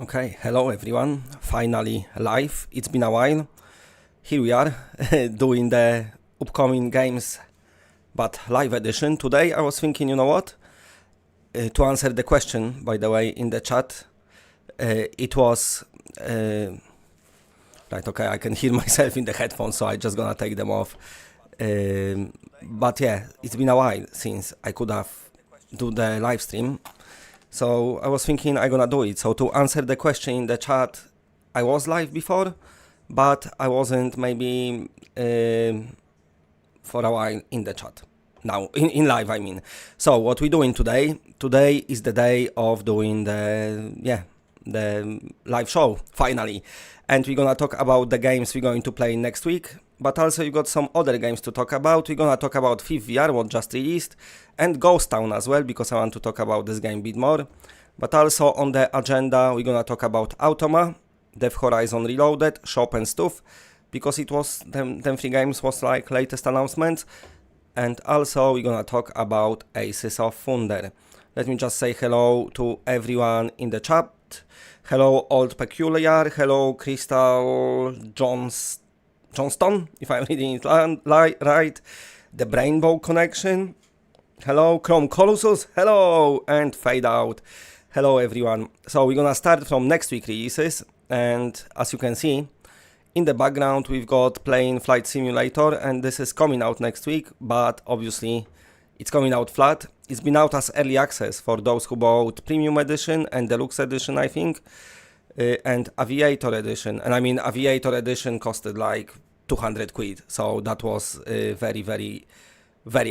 Okay, hello everyone, finally live, it's been a while. Here we are, doing the upcoming games, but live edition. Today I was thinking, you know what, to answer the question, by the way, in the chat, it was, right, okay, I can hear myself in the headphones, so I just gonna take them off. But yeah, it's been a while since I could have do the live stream. So I was thinking I'm gonna do it. So to answer the question in the chat, I was live before, but I wasn't maybe for a while in the chat. Now, in live, I mean. So what we're doing today? Today is the day of doing the live show, finally. And we're gonna talk about the games we're going to play next week. But also you got some other games to talk about. We're gonna talk about FiF VR, what just released, and Ghost Town as well, because I want to talk about this game a bit more. But also on the agenda, we're gonna talk about Automa, Death Horizon Reloaded, Shop and stuff, because it was, them three games was like latest announcements. And also we're gonna talk about Aces of Thunder. Let me just say hello to everyone in the chat. Hello Old Peculiar, hello Crystal Johnston, if I'm reading it right, the Brainbow Connection, hello Chrome Colossus, hello, and Fade Out, hello everyone. So we're gonna start from next week releases, and as you can see, in the background we've got Plane Flight Simulator, and this is coming out next week, but obviously it's coming out flat. It's been out as early access for those who bought Premium Edition and Deluxe Edition, I think. And Aviator Edition, and I mean Aviator Edition costed like 200 quid, so that was very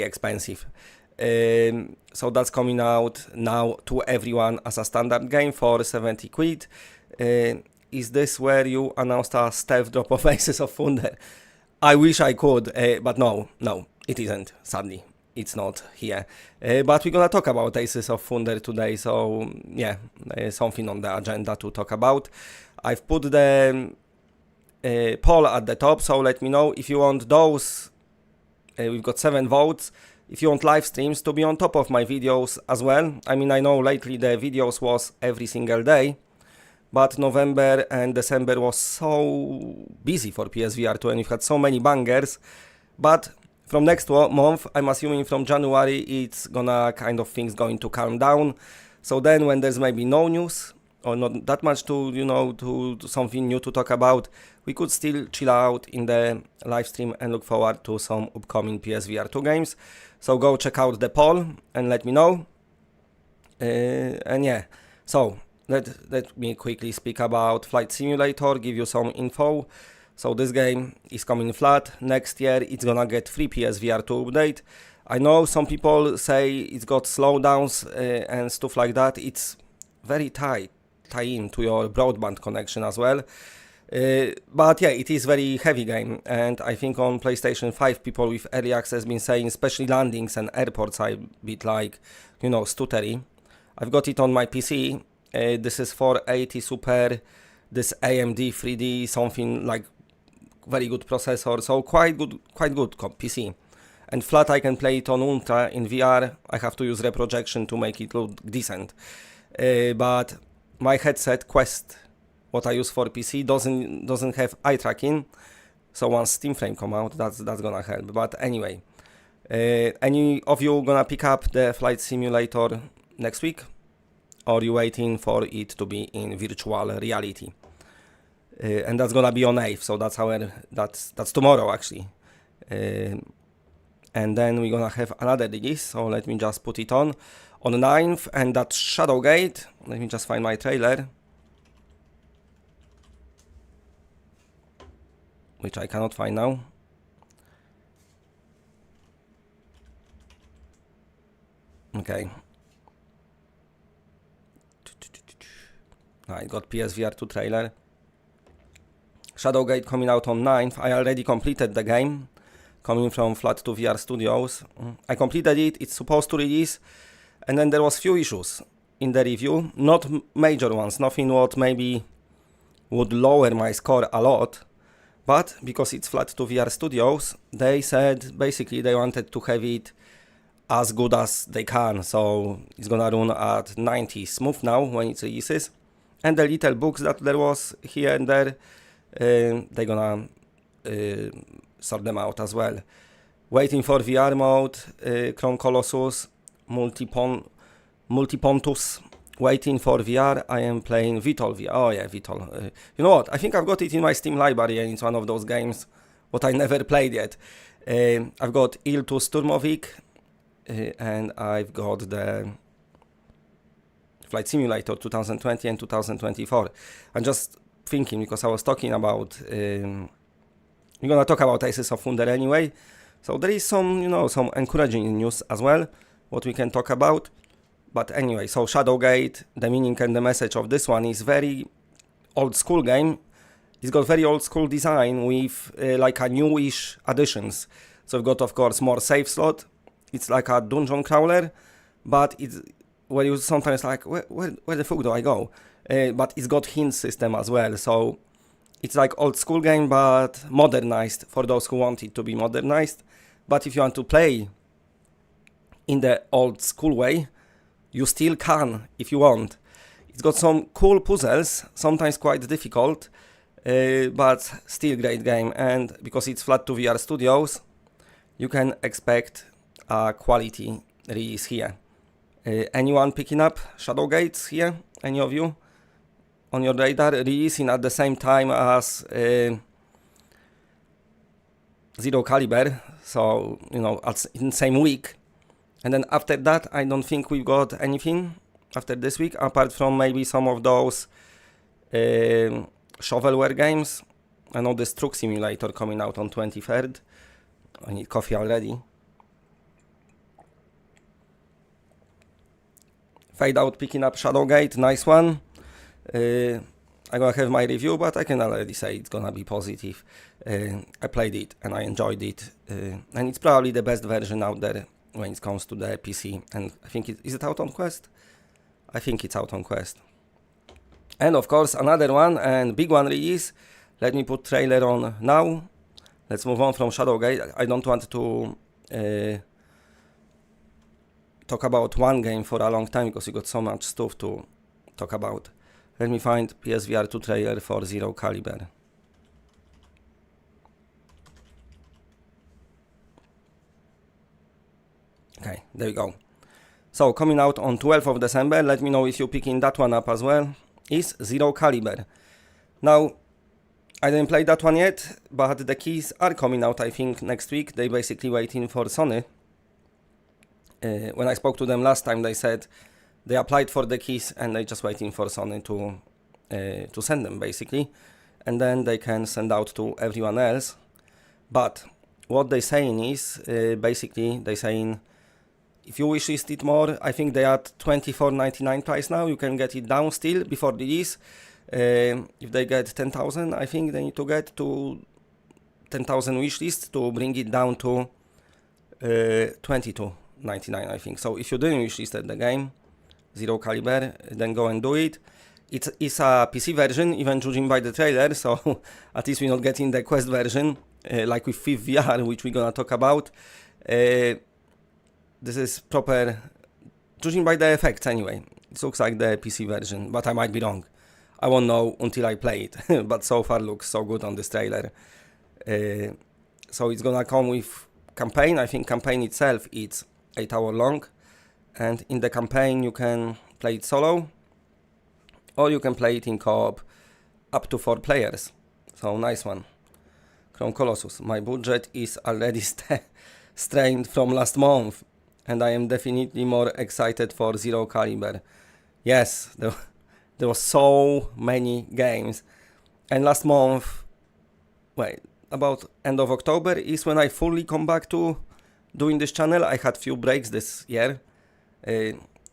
expensive. So that's coming out now to everyone as a standard game for 70 quid. Is this where you announced a stealth drop of Aces of Thunder? I wish I could, but no, it isn't, sadly. It's not here, but we're gonna talk about Aces of Thunder today, so yeah, something on the agenda to talk about. I've put the poll at the top, so let me know if you want those. We've got 7 votes. If you want live streams to be on top of my videos as well. I mean, I know lately the videos was every single day, but November and December was so busy for PSVR 2 and we've had so many bangers, but from next month, I'm assuming from January, it's gonna kind of things going to calm down. So then when there's maybe no news or not that much to, you know, to something new to talk about, we could still chill out in the live stream and look forward to some upcoming PSVR 2 games. So go check out the poll and let me know. And yeah, so let me quickly speak about Flight Simulator, give you some info. So this game is coming flat. Next year it's gonna get free PSVR 2 update. I know some people say it's got slowdowns and stuff like that. It's very tight in to your broadband connection as well. But yeah, it is very heavy game, and I think on PlayStation 5 people with early access been saying especially landings and airports are a bit like, you know, stuttery. I've got it on my PC. This is 480 Super, this AMD 3D something like very good processor, so quite good PC. And flat I can play it on Ultra. In VR I have to use reprojection to make it look decent. But my headset Quest, what I use for PC, doesn't have eye tracking. So once Steam Frame come out, that's gonna help. But anyway, any of you gonna pick up the Flight Simulator next week, or you waiting for it to be in virtual reality? And that's gonna be on 8th, so that's tomorrow actually. And then we're gonna have another release, so let me just put it on 9th, and that's Shadowgate. Let me just find my trailer, which I cannot find now. Okay. I got PSVR 2 trailer. Shadowgate coming out on 9th. I already completed the game, coming from Flat 2 VR Studios. I completed it, it's supposed to release, and then there was few issues in the review, not major ones, nothing what maybe would lower my score a lot, but because it's Flat 2 VR Studios, they said basically they wanted to have it as good as they can, so it's gonna run at 90 smooth now when it releases. and the little books that there was here and there, they're gonna sort them out as well. Waiting for VR mode, Chrome Colossus, Multipontus. Waiting for VR, I am playing Vitol VR. Oh yeah, Vitol. You know what? I think I've got it in my Steam library, and it's one of those games what I never played yet. I've got Il to Sturmovik, and I've got the Flight Simulator 2020 and 2024. I'm just thinking, because I was talking about, we're gonna talk about Aces of Thunder anyway. So there is some, some encouraging news as well, what we can talk about. But anyway, so Shadowgate, the meaning and the message of this one is very old school game. It's got very old school design with like a newish additions. So we've got, of course, more save slot. It's like a dungeon crawler, but it's where you sometimes like, where the fuck do I go? But it's got hint system as well. So it's like old school game, but modernized for those who want it to be modernized. But if you want to play in the old school way, you still can if you want. It's got some cool puzzles, sometimes quite difficult, but still great game. And because it's flat to VR Studios, you can expect a quality release here. Anyone picking up Shadowgates here? Any of you on your radar? Releasing at the same time as Zero Caliber, so in the same week. And then after that, I don't think we've got anything after this week, apart from maybe some of those shovelware games. I know this Truck Simulator coming out on 23rd. I need coffee already. Fade Out picking up Shadowgate, nice one. I'm gonna have my review, but I can already say it's gonna be positive. I played it and I enjoyed it, and it's probably the best version out there when it comes to the PC. And I think is it out on Quest? I think it's out on Quest. And of course another one and big one release. Let me put trailer on now. Let's move on from Shadowgate. I don't want to talk about one game for a long time because we got so much stuff to talk about. Let me find PSVR 2 trailer for Zero Caliber. Okay, there we go. So coming out on 12th of December, let me know if you're picking that one up as well, is Zero Caliber. Now, I didn't play that one yet, but the keys are coming out, I think, next week. They're basically waiting for Sony. When I spoke to them last time, they said they applied for the keys and they're just waiting for Sony to send them, basically. And then they can send out to everyone else. But what they're saying is, basically, they're saying, if you wishlist it more, I think they are at $24.99 price now. You can get it down still before release. If they get 10,000, I think they need to get to 10,000 wishlist to bring it down to $22.99, I think. So if you didn't wishlist the game, Zero Caliber, then go and do it. It's a PC version, even judging by the trailer, so at least we're not getting the Quest version, like with FiF VR, which we're gonna talk about. This is proper, judging by the effects anyway. It looks like the PC version, but I might be wrong. I won't know until I play it, but so far looks so good on this trailer. So it's gonna come with campaign. I think campaign itself is 8 hours long, and in the campaign you can play it solo, or you can play it in co-op up to 4 players. So nice one. Chrome Colossus. My budget is already strained from last month, and I am definitely more excited for Zero Caliber. Yes, there was so many games, and last month, about end of October is when I fully come back to doing this channel. I had few breaks this year,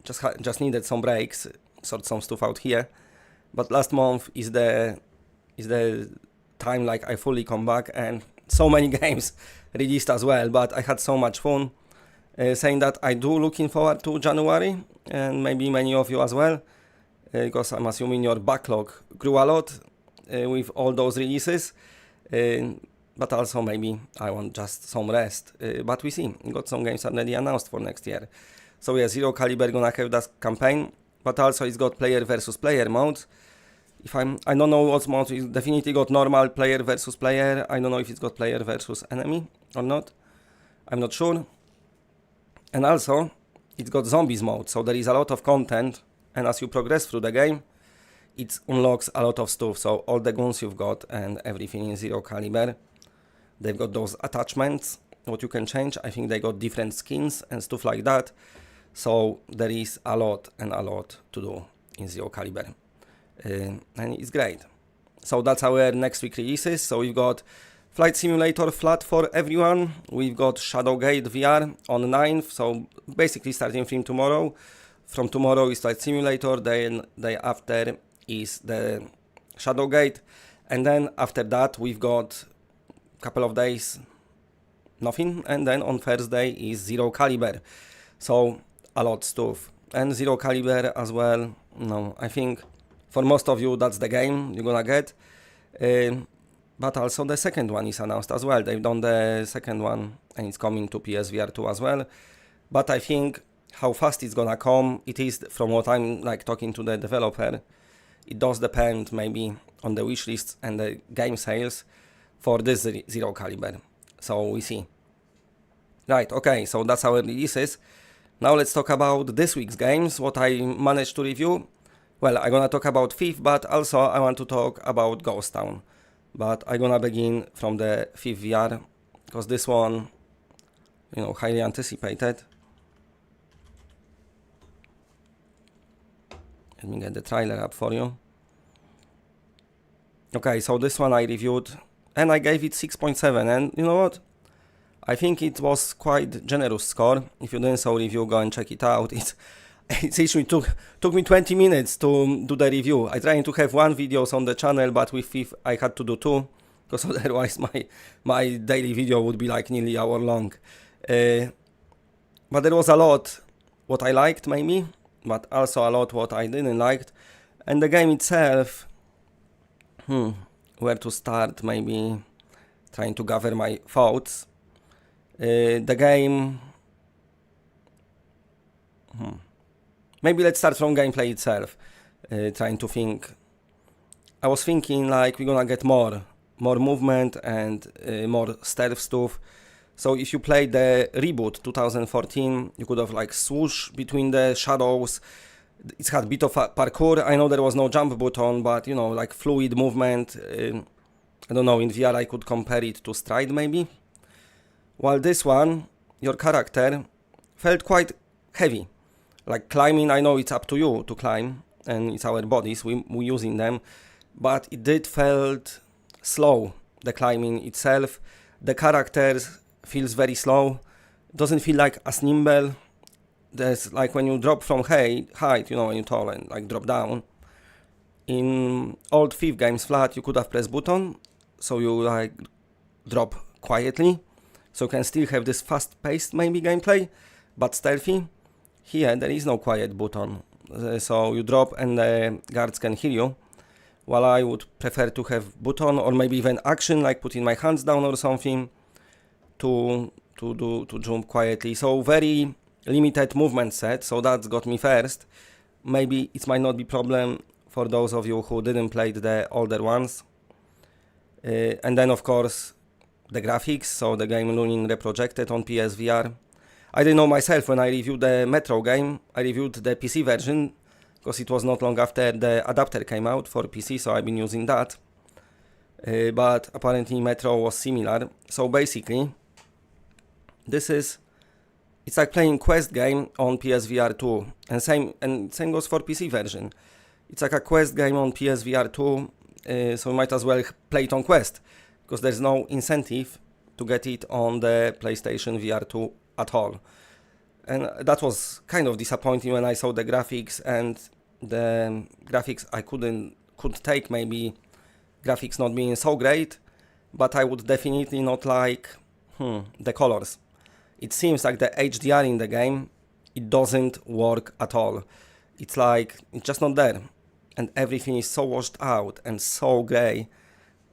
just needed some breaks, sort some stuff out here, but last month is the time like I fully come back, and so many games released as well. But I had so much fun, saying that I do looking forward to January, and maybe many of you as well, because I'm assuming your backlog grew a lot with all those releases, but also maybe I want just some rest, but we see, we got some games already announced for next year. So yeah, Zero Caliber gonna have that campaign, but also it's got player versus player modes. I don't know what mode. It's definitely got normal player versus player. I don't know if it's got player versus enemy or not. I'm not sure. And also, it's got zombies mode, so there is a lot of content, and as you progress through the game, it unlocks a lot of stuff. So all the guns you've got and everything in zero caliber. They've got those attachments, what you can change. I think they got different skins and stuff like that. So there is a lot and a lot to do in zero caliber. And it's great. So that's our next week releases. So we've got Flight Simulator Flat for everyone. We've got Shadowgate VR on 9th. So basically starting from tomorrow. From tomorrow is Flight Simulator. Then day after is the Shadowgate. And then after that we've got a couple of days nothing. And then on Thursday is Zero Caliber. So a lot of stuff. And Zero Caliber as well. No, I think for most of you, that's the game you're gonna get. But also the second one is announced as well. They've done the second one and it's coming to PSVR 2 as well. But I think how fast it's gonna come, it is from what I'm like talking to the developer. It does depend maybe on the wish lists and the game sales for this Zero Caliber. So we see. Right, okay, so that's our releases. Now let's talk about this week's games, what I managed to review. Well, I'm gonna talk about FiF, but also I want to talk about Ghost Town. But I'm gonna begin from the FiF VR, because this one, you know, highly anticipated. Let me get the trailer up for you. Okay, so this one I reviewed, and I gave it 6.7, and you know what? I think it was quite generous score. If you didn't saw review, go and check it out. It actually took me 20 minutes to do the review. I tried to have one videos on the channel, but with FiF I had to do two, because otherwise my daily video would be like nearly hour long. But there was a lot what I liked maybe, but also a lot what I didn't like. And the game itself, where to start, maybe trying to gather my thoughts. The game, maybe let's start from gameplay itself. Trying to think. I was thinking like we're gonna get more movement and more stealth stuff. So if you played the reboot 2014, you could have like swoosh between the shadows. It had a bit of parkour. I know there was no jump button, but you know, like fluid movement. I don't know, in VR I could compare it to Stride maybe. While this one, your character felt quite heavy. Like climbing, I know it's up to you to climb, and it's our bodies, we're using them, but it did felt slow, the climbing itself. The character feels very slow, doesn't feel like as nimble. There's like when you drop from height, you know, when you tall and like drop down. In old FiF games flat, you could have pressed button, so you like drop quietly. So you can still have this fast-paced maybe gameplay, but stealthy. Here there is no quiet button, so you drop and the guards can hear you. While I would prefer to have button or maybe even action, like putting my hands down or something to jump quietly. So very limited movement set. So that's got me first. Maybe it might not be problem for those of you who didn't play the older ones. And then of course, the graphics, so the game running reprojected on PSVR. I didn't know myself when I reviewed the Metro game. I reviewed the PC version because it was not long after the adapter came out for PC, so I've been using that. But apparently Metro was similar. So basically, it's like playing Quest game on PSVR 2, and same goes for PC version. It's like a Quest game on PSVR 2, so you might as well play it on Quest, because there's no incentive to get it on the PlayStation VR 2 at all. And that was kind of disappointing when I saw the graphics, and the graphics I could take maybe graphics not being so great, but I would definitely not like the colors. It seems like the HDR in the game, it doesn't work at all. It's like, it's just not there. And everything is so washed out and so grey.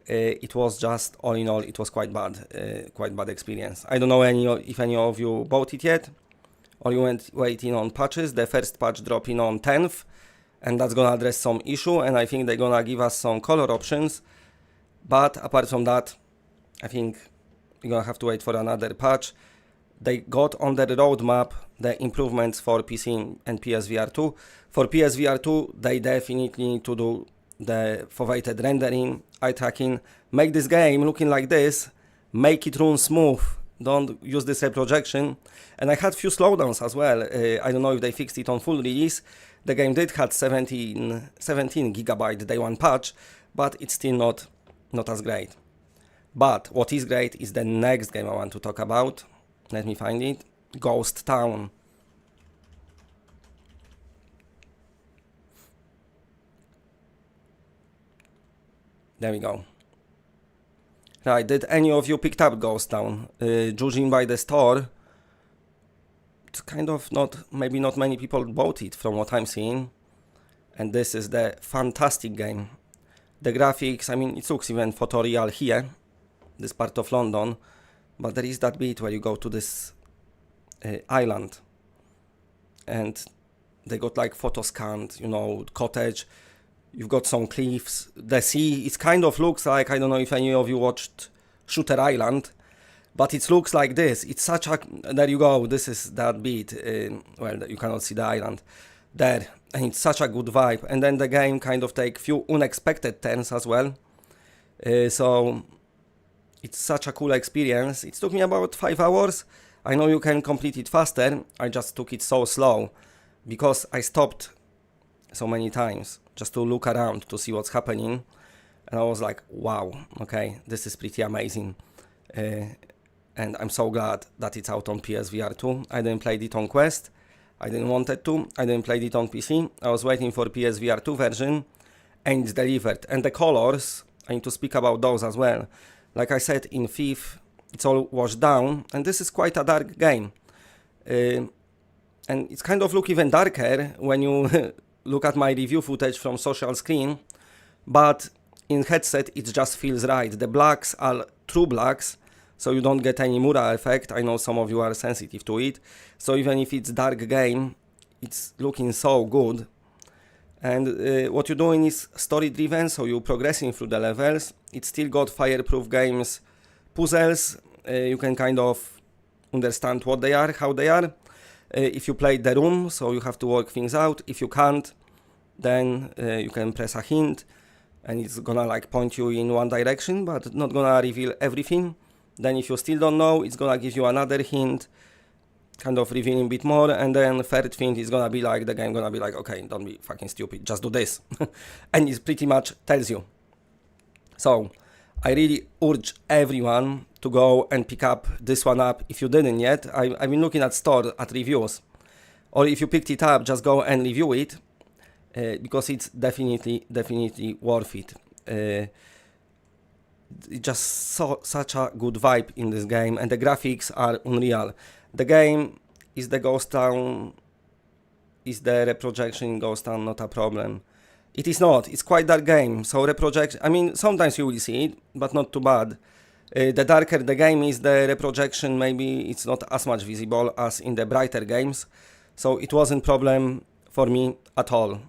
It was just, all in all, it was quite bad experience. I don't know if any of you bought it yet, or you went waiting on patches. The first patch dropping on 10th, and that's gonna address some issue, and I think they're gonna give us some color options. But apart from that, I think we're gonna have to wait for another patch. They got on the roadmap the improvements for PC and PSVR 2. For PSVR 2, they definitely need to do the foveated rendering, eye tracking, make this game looking like this, make it run smooth, don't use this reprojection. And I had few slowdowns as well. I don't know if they fixed it on full release. The game did have 17 gigabyte day one patch, but it's still not as great. But what is great is the next game I want to talk about. Let me find it. Ghost Town. There we go. Right, did any of you picked up Ghost Town? Judging by the store, it's kind of maybe not many people bought it from what I'm seeing. And this is the fantastic game. The graphics, I mean, it looks even photoreal here, this part of London. But there is that bit where you go to this island. And they got like photo scanned, you know, cottage. You've got some cliffs. The sea, it kind of looks like, I don't know if any of you watched Shooter Island, but it looks like this. It's such a, there you go, this is that bit. Well, you cannot see the island there. And it's such a good vibe. And then the game kind of take few unexpected turns as well. So it's such a cool experience. It took me about 5 hours. I know you can complete it faster. I just took it so slow because I stopped so many times just to look around to see what's happening, and I was like, wow, okay, this is pretty amazing. And I'm so glad that it's out on PSVR 2. I didn't play it on Quest, I didn't want it to, I didn't play it on PC, I was waiting for PSVR 2 version, and it's delivered. And the colors, I need to speak about those as well. Like I said, in FiF, it's all washed down, and this is quite a dark game. And it's kind of look even darker when you look at my review footage from social screen, but in headset it just feels right. The blacks are true blacks, so you don't get any mural effect. I know some of you are sensitive to it, so even if it's dark game, it's looking so good. And what you're doing is story driven, so you're progressing through the levels. It's still got fireproof games puzzles. You can kind of understand what they are, how they are. If you play the room, so you have to work things out. If you can't, then you can press a hint and it's gonna like point you in one direction, but not gonna reveal everything. Then if you still don't know, it's gonna give you another hint, kind of revealing a bit more, and then third thing is gonna be like, the game gonna be like, okay, don't be fucking stupid, just do this. And it pretty much tells you. So I really urge everyone to go and pick up this one up if you didn't yet. I've been looking at store, at reviews, or if you picked it up, just go and review it, because it's definitely worth it. It's just such a good vibe in this game, and the graphics are unreal. The game is the Ghost Town, is the reprojection in Ghost Town not a problem? It is not, it's quite dark game, so reprojection, I mean, sometimes you will see it, but not too bad. The darker the game is, the reprojection maybe it's not as much visible as in the brighter games, so it wasn't problem for me at all.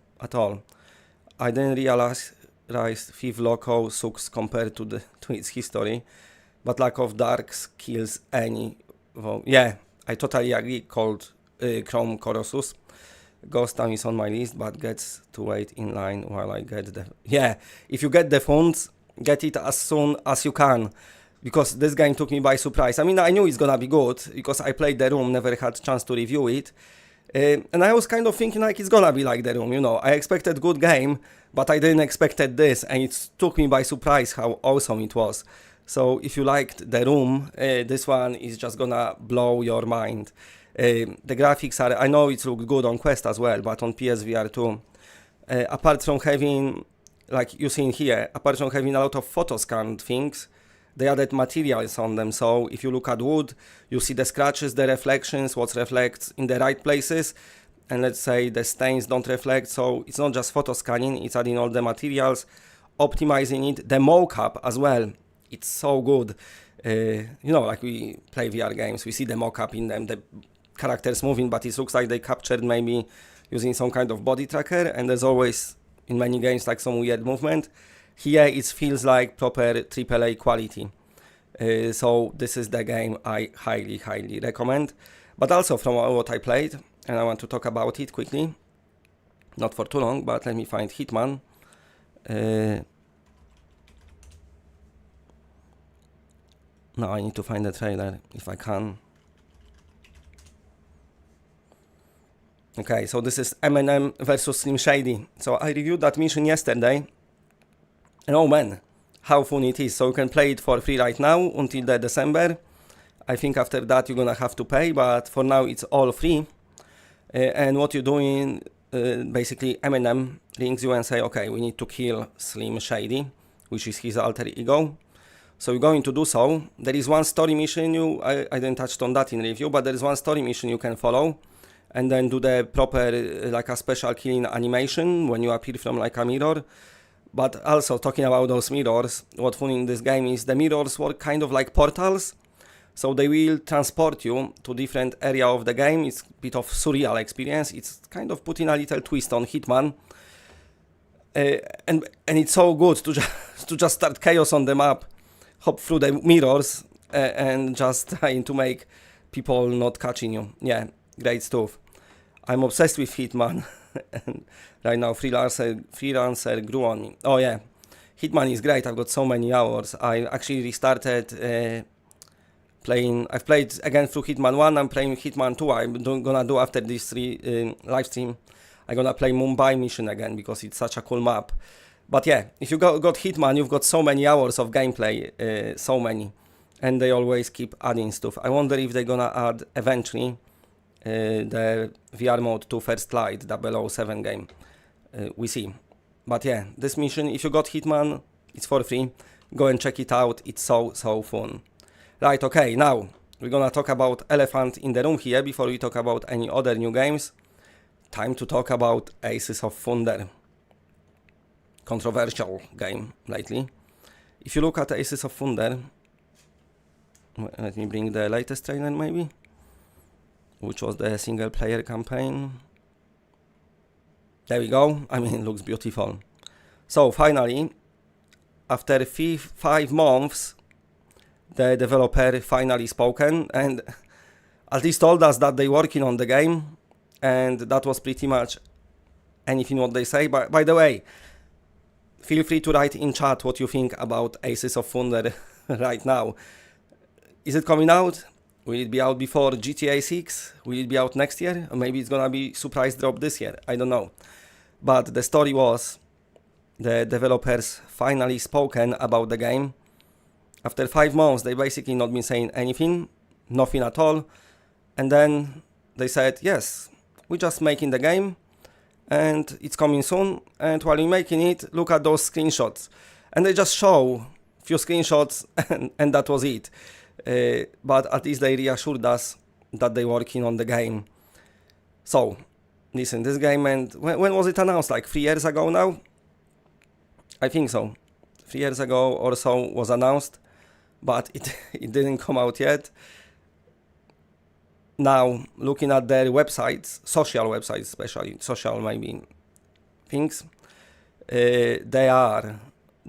I didn't realize FiF Loco sucks compared to its history, but lack of darks kills any. Well, yeah, I totally agree. Called Chrome Colossus. Ghost Town is on my list, but gets to wait in line while I get the. Yeah, if you get the funds, get it as soon as you can, because this game took me by surprise. I mean, I knew it's gonna be good because I played The Room, never had chance to review it. And I was kind of thinking like it's gonna be like The Room, you know. I expected good game, but I didn't expected this, and it took me by surprise how awesome it was. So if you liked The Room, this one is just gonna blow your mind. The graphics are, I know it looks good on Quest as well, but on PSVR 2, apart from having, like you see in here, apart from having a lot of photo scanned things, they added materials on them. So if you look at wood, you see the scratches, the reflections, what reflects in the right places, and let's say the stains don't reflect. So it's not just photo scanning, it's adding all the materials, optimizing it. The mocap as well, it's so good. You know, like we play VR games, we see the mocap in them, the characters moving, but it looks like they captured maybe, using some kind of body tracker, and there's always in many games like some weird movement. Here it feels like proper AAA quality. So this is the game I highly recommend. But also from what I played, and I want to talk about it quickly, not for too long, but let me find Hitman. No, I need to find the trailer if I can. Okay, so this is Eminem versus Slim Shady. So I reviewed that mission yesterday, and oh man, how fun it is. So you can play it for free right now until the December. I think after that you're gonna have to pay, but for now it's all free. And what you're doing, basically Eminem rings you and say, okay, we need to kill Slim Shady, which is his alter ego. So you're going to do so. There is one story mission, I didn't touch on that in review, but there is one story mission you can follow, and then do the proper, like a special killing animation when you appear from like a mirror. But also talking about those mirrors, what's fun in this game is the mirrors work kind of like portals. So they will transport you to different area of the game. It's a bit of surreal experience. It's kind of putting a little twist on Hitman. And it's so good to just start chaos on the map, hop through the mirrors, and just trying to make people not catching you. Yeah, great stuff. I'm obsessed with Hitman. And right now freelancer grew on me. Oh yeah, Hitman is great. I've got so many hours. I actually restarted playing. I've played again through Hitman 1. I'm playing Hitman 2. I'm gonna do after this live stream. I'm gonna play Mumbai mission again because it's such a cool map. But yeah, if you got Hitman, you've got so many hours of gameplay, so many, and they always keep adding stuff. I wonder if they're gonna add eventually the VR mode to First Light 007 game. We see. But yeah, this mission, if you got Hitman, it's for free. Go and check it out. It's so fun. Right, okay, now we're gonna talk about elephant in the room here before we talk about any other new games. Time to talk about Aces of Thunder. Controversial game lately. If you look at Aces of Thunder, let me bring the latest trailer maybe, which was the single player campaign. There we go. I mean, it looks beautiful. So finally, after FiF 5 months, the developer finally spoken and at least told us that they're working on the game, and that was pretty much anything what they say. By the way, feel free to write in chat what you think about Aces of Thunder right now. Is it coming out? Will it be out before GTA 6? Will it be out next year? Or maybe it's gonna be surprise drop this year. I don't know. But the story was the developers finally spoken about the game. After 5 months, they basically not been saying anything, nothing at all. And then they said, yes, we're just making the game and it's coming soon. And while you're making it, look at those screenshots. And they just show a few screenshots and that was it. But at least they reassured us that they're working on the game. So, listen, this game, and when was it announced? Like 3 years ago now? I think so. 3 years ago or so was announced, but it didn't come out yet. Now, looking at their websites, social websites especially, social maybe things, they are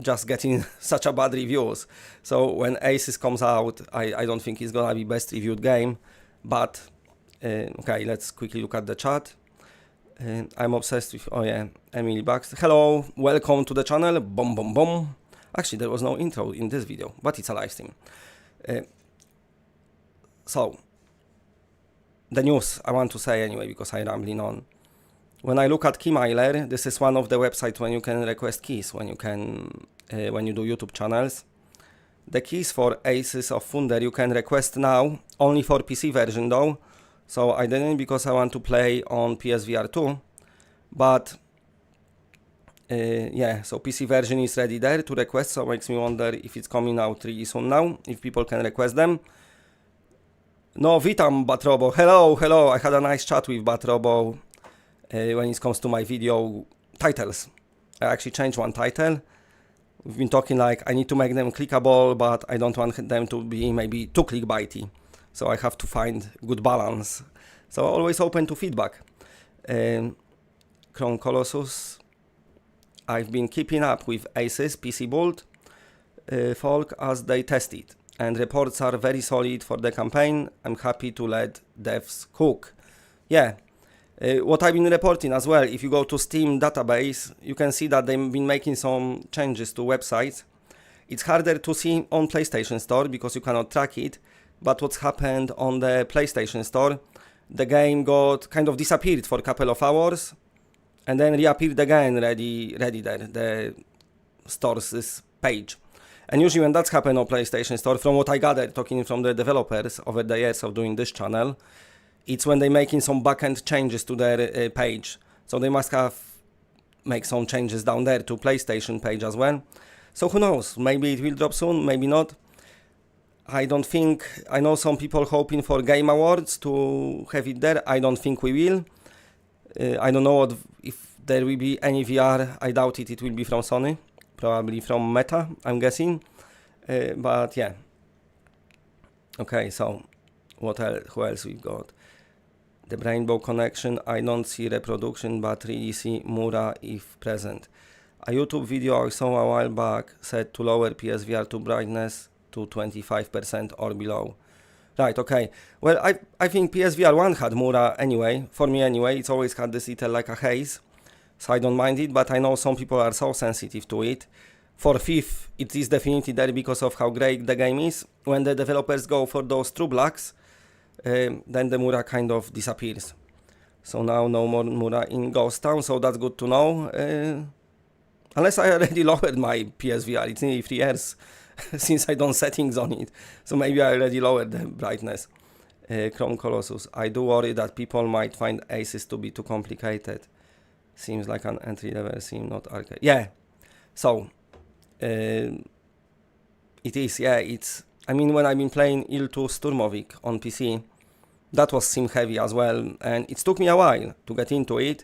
just getting such a bad reviews. So when Aces comes out, I don't think it's gonna be best reviewed game. But okay, let's quickly look at the chat. I'm obsessed with, oh yeah, Emily Baxter. Hello, welcome to the channel. Boom, boom, boom. Actually, there was no intro in this video, but it's a live stream. So, the news I want to say anyway, because I'm rambling on. When I look at Keymailer, this is one of the websites when you can request keys, when you do YouTube channels. The keys for Aces of Thunder you can request now, only for PC version though. So I didn't because I want to play on PSVR 2. But yeah, so PC version is ready there to request, so it makes me wonder if it's coming out really soon now, if people can request them. No, witam Batrobo. Hello, I had a nice chat with Batrobo when it comes to my video titles. I actually changed one title. We've been talking like I need to make them clickable, but I don't want them to be maybe too clickbaity. So I have to find good balance. So always open to feedback. Chrome Colossus. I've been keeping up with Aces PC build folk as they test it, and reports are very solid for the campaign. I'm happy to let devs cook. Yeah, what I've been reporting as well, if you go to Steam database, you can see that they've been making some changes to websites. It's harder to see on PlayStation Store because you cannot track it, but what's happened on the PlayStation Store, the game got kind of disappeared for a couple of hours and then reappeared again ready there, the store's page. And usually when that's happened on PlayStation Store, from what I gathered talking from the developers over the years of doing this channel, it's when they're making some backend changes to their page. So they must have make some changes down there to PlayStation page as well. So who knows, maybe it will drop soon, maybe not. I don't think, I know some people hoping for Game Awards to have it there. I don't think we will. I don't know if there will be any VR. I doubt it will be from Sony. Probably from Meta, I'm guessing. But yeah. Okay, so what else? Who else we've got? The Rainbow Connection. I don't see reproduction, but really see Mura if present. A YouTube video I saw a while back said to lower PSVR to brightness to 25% or below. Right, okay. Well, I think PSVR 1 had Mura anyway. For me anyway, it's always had this little like a haze. So I don't mind it, but I know some people are so sensitive to it. For FiF, it is definitely there because of how great the game is. When the developers go for those true blacks, then the Mura kind of disappears. So now no more Mura in Ghost Town, so that's good to know. Unless I already lowered my PSVR, it's nearly 3 years since I done settings on it. So maybe I already lowered the brightness. Chrome Colossus. I do worry that people might find Aces to be too complicated. Seems like an entry level sim, not arcade. Yeah. So it is, yeah, it's, I mean, when I've been playing Il2 Sturmovik on PC, that was sim heavy as well, and it took me a while to get into it.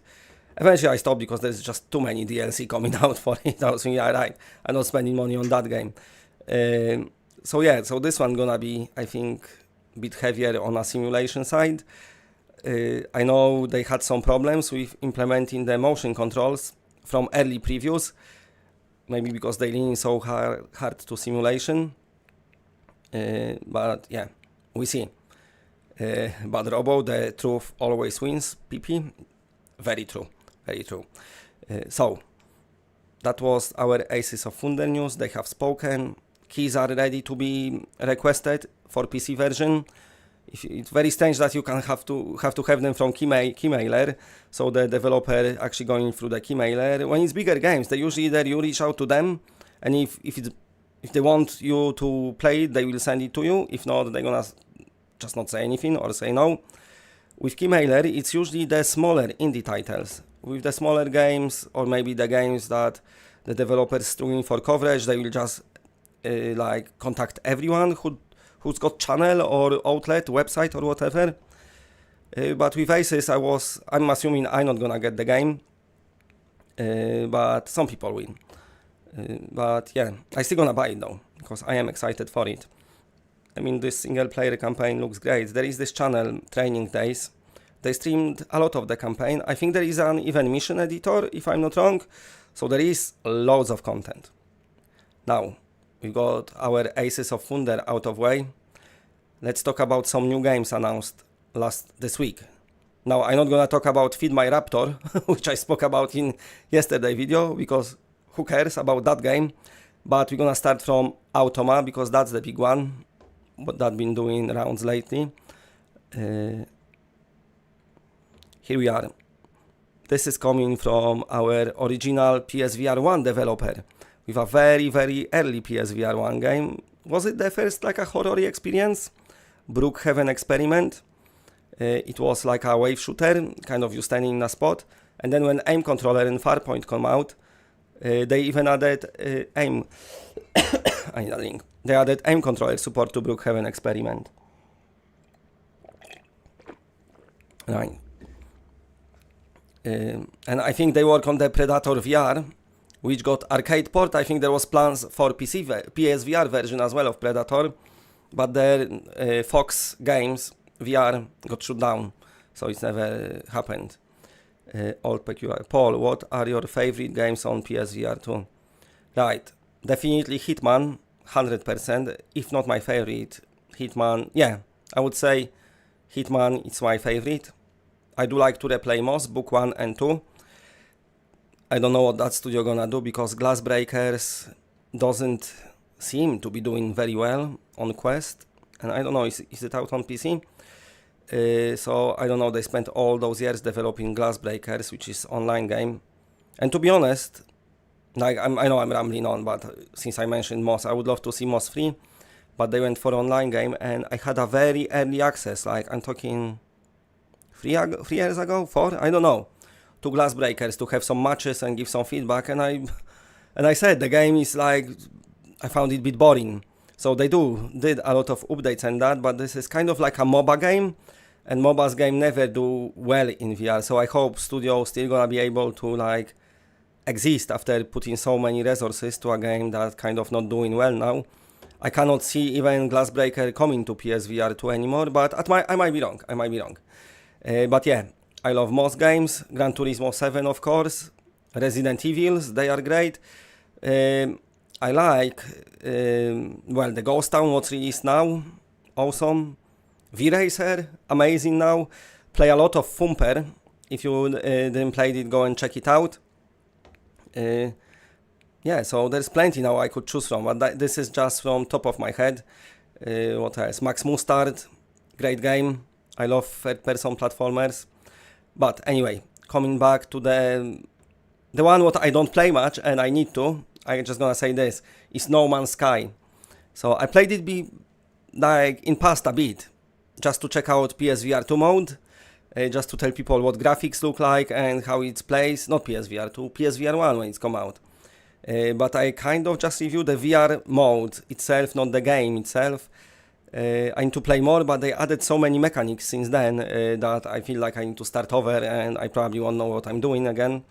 Eventually I stopped because there's just too many DLC coming out for it. I was thinking, yeah, right, I'm not spending money on that game. So yeah, so this one gonna be, I think, a bit heavier on a simulation side. I know they had some problems with implementing the motion controls from early previews, maybe because they lean so hard to simulation. But yeah, we see. But Robo, the truth always wins, PP. Very true, very true. So, that was our Aces of Thunder news. They have spoken. Keys are ready to be requested for PC version. It's very strange that you can have to have them from keymailer. So the developer actually going through the keymailer. When it's bigger games, they usually there you reach out to them, and if they want you to play it, they will send it to you. If not, they're gonna just not say anything or say no. With keymailer, it's usually the smaller indie titles. With the smaller games, or maybe the games that the developers struggling for coverage, they will just like contact everyone who's got channel or outlet, website or whatever. But with Aces, I'm assuming I'm not gonna get the game, but some people will. But yeah, I still gonna buy it though, because I am excited for it. I mean, this single player campaign looks great. There is this channel, Training Days. They streamed a lot of the campaign. I think there is an even mission editor, if I'm not wrong. So there is loads of content. Now, we got our Aces of Thunder out of way. Let's talk about some new games announced this week. Now, I'm not gonna talk about Feed My Raptor, which I spoke about in yesterday's video, because who cares about that game? But we're gonna start from Automa, because that's the big one, but that's been doing rounds lately. Here we are. This is coming from our original PSVR 1 developer, with a very, very early PSVR 1 game. Was it the first like a horror experience? Brookhaven Experiment. It was like a wave shooter, kind of you standing in a spot, and then when aim controller and Farpoint come out, they even added aim. I need a link. They added aim controller support to Brookhaven Experiment. Right. And I think they work on the Predator VR, which got arcade port. I think there was plans for PSVR version as well of Predator, but their Fox Games VR got shut down, so it's never happened. Old peculiar. Paul, what are your favorite games on PSVR 2? Right, definitely Hitman, 100%. If not my favorite, Hitman, yeah, I would say Hitman is my favorite. I do like to replay most, Book 1 and 2. I don't know what that studio gonna do because Glassbreakers doesn't seem to be doing very well on Quest. And I don't know, is it out on PC? So I don't know, they spent all those years developing Glassbreakers, which is online game. And to be honest, like I know I'm rambling on, but since I mentioned Moss, I would love to see Moss 3, but they went for online game, and I had a very early access, like I'm talking 3 years ago, 4, I don't know, to Glassbreakers to have some matches and give some feedback, and I said the game is like, I found it a bit boring. So they did a lot of updates and that, but this is kind of like a MOBA game, and MOBA's game never do well in VR, so I hope studio still gonna be able to like exist after putting so many resources to a game that kind of not doing well now. I cannot see even Glassbreaker coming to PSVR 2 anymore, but I might be wrong, but yeah, I love most games, Gran Turismo 7 of course, Resident Evils, they are great. I like, well, the Ghost Town, what's released now, awesome. V-Racer, amazing now. Play a lot of Thumper. If you didn't play it, go and check it out. Yeah, so there's plenty now I could choose from, but this is just from top of my head. What else? Max Mustard, great game. I love third-person platformers. But anyway, coming back to the one what I don't play much, and I need to, I'm just gonna say this, is No Man's Sky. So I played it like in past a bit, just to check out PSVR 2 mode, just to tell people what graphics look like and how it plays, not PSVR 2, PSVR 1 when it's come out. But I kind of just reviewed the VR mode itself, not the game itself. I need to play more, but they added so many mechanics since then that I feel like I need to start over and I probably won't know what I'm doing again.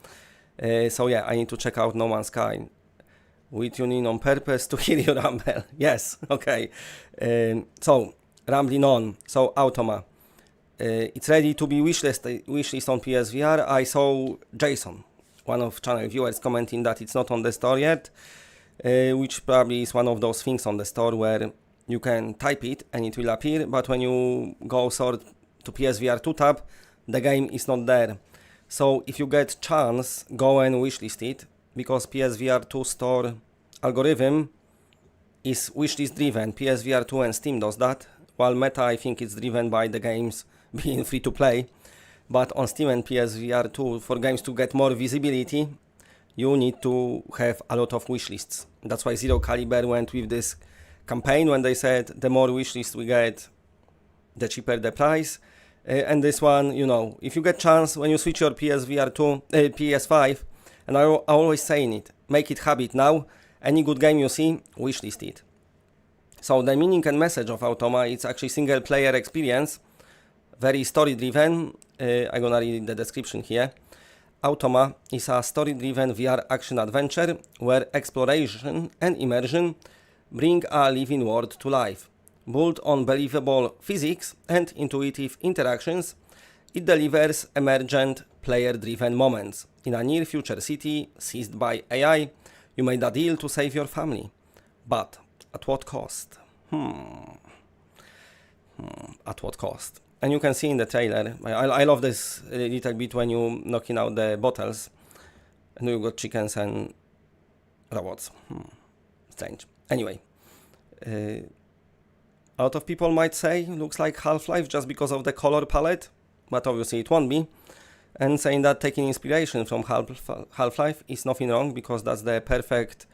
So yeah, I need to check out No Man's Sky. We tune in on purpose to hear you rumble. Yes, okay. So, rambling on. So, Automa. It's ready to be wishlist on PSVR. I saw Jason, one of channel viewers, commenting that it's not on the store yet, which probably is one of those things on the store where you can type it and it will appear, but when you go sort to PSVR 2 tab, the game is not there. So, if you get chance, go and wishlist it, because PSVR 2 store algorithm is wishlist driven. PSVR 2 and Steam does that, while Meta I think it's driven by the games being free to play. But on Steam and PSVR 2, for games to get more visibility, you need to have a lot of wishlists. That's why Zero Caliber went with this campaign when they said the more wishlists we get, the cheaper the price. And this one, you know, if you get chance when you switch your PSVR 2, PS5, and I'm always saying it, make it habit now. Any good game you see, wishlist it. So the meaning and message of Automa, it's actually single player experience, very story driven. I'm gonna read the description here. Automa is a story driven VR action adventure where exploration and immersion bring a living world to life. Built on believable physics and intuitive interactions, it delivers emergent player-driven moments. In a near-future city seized by AI, you made a deal to save your family. But at what cost? At what cost? And you can see in the trailer, I love this little bit when you knocking out the bottles, and you got chickens and robots. Strange. Anyway, a lot of people might say looks like Half-Life just because of the color palette, but obviously it won't be. And saying that taking inspiration from Half-Life is nothing wrong, because that's the perfect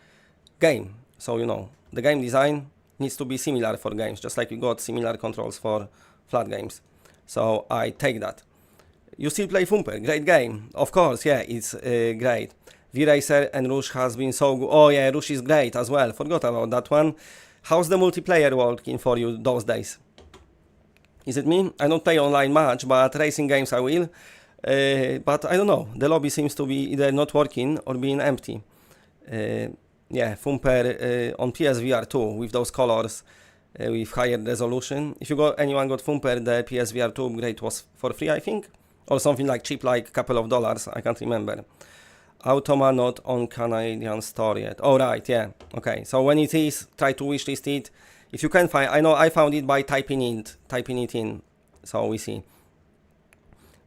game. So, you know, the game design needs to be similar for games, just like you got similar controls for flat games. So I take that. You still play Thumper, great game. Of course, yeah, it's great. V-Racer and Rush has been so good. Oh yeah, Rush is great as well, forgot about that one. How's the multiplayer working for you those days? Is it me? I don't play online much, but racing games I will. But I don't know, the lobby seems to be either not working or being empty. Yeah, Thumper on PSVR 2 with those colors, with higher resolution. If you got anyone got Thumper, the PSVR 2 upgrade was for free, I think. or something like cheap, like a couple of dollars. I can't remember. Automa not on Canadian store yet. Oh right, yeah. Okay, so when it is, try to wishlist it. If you can find, I know I found it by typing it in. So we see.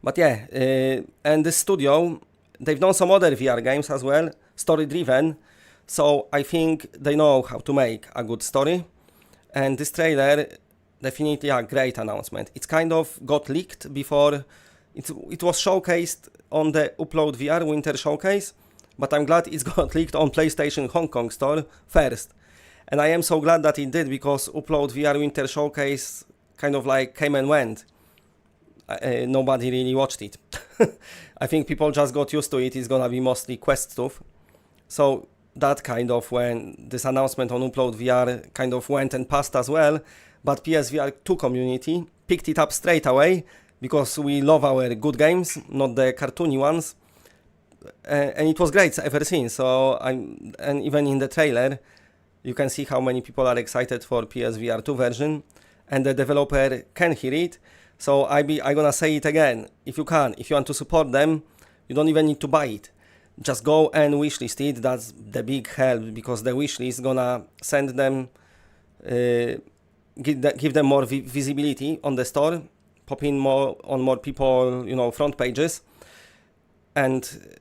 But yeah, and the studio, they've done some other VR games as well, story driven. So I think they know how to make a good story. And this trailer, definitely a great announcement. It's kind of got leaked before it was showcased on the Upload VR Winter Showcase, but I'm glad it's got leaked on PlayStation Hong Kong store first. And I am so glad that it did, because Upload VR Winter Showcase kind of like came and went. Nobody really watched it. I think people just got used to it. It's gonna be mostly Quest stuff. So that kind of, when this announcement on Upload VR kind of went and passed as well, but PSVR 2 community picked it up straight away, because we love our good games, not the cartoony ones, and it was great ever since. So and even in the trailer, you can see how many people are excited for PSVR 2 version, and the developer can hear it. So I'm gonna say it again. If you want to support them, you don't even need to buy it. Just go and wishlist it. That's the big help, because the wishlist gonna send them, give them more visibility on the store, pop in more people, front pages. And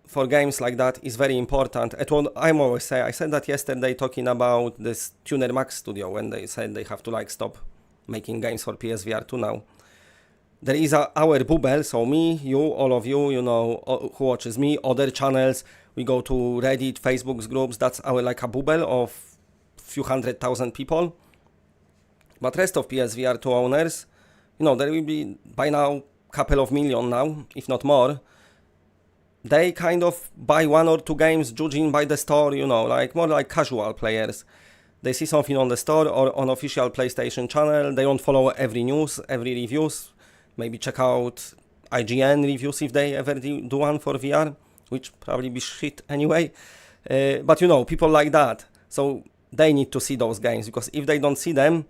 for games like that is very important. At what I'm always say, I said that yesterday talking about this Tuner Max studio, when they said they have to stop making games for PSVR 2 now. There is our bubble, so me, you, all of you, who watches me, other channels, we go to Reddit, Facebook's groups, that's our a bubble of few 100,000 people. But rest of PSVR 2 owners, there will be by now couple of million now, if not more. They kind of buy 1 or 2 games, judging by the store, more like casual players. They see something on the store or on official PlayStation channel. They don't follow every news, every reviews. Maybe check out IGN reviews if they ever do one for VR, which probably be shit anyway. But people like that. So they need to see those games, because if they don't see them,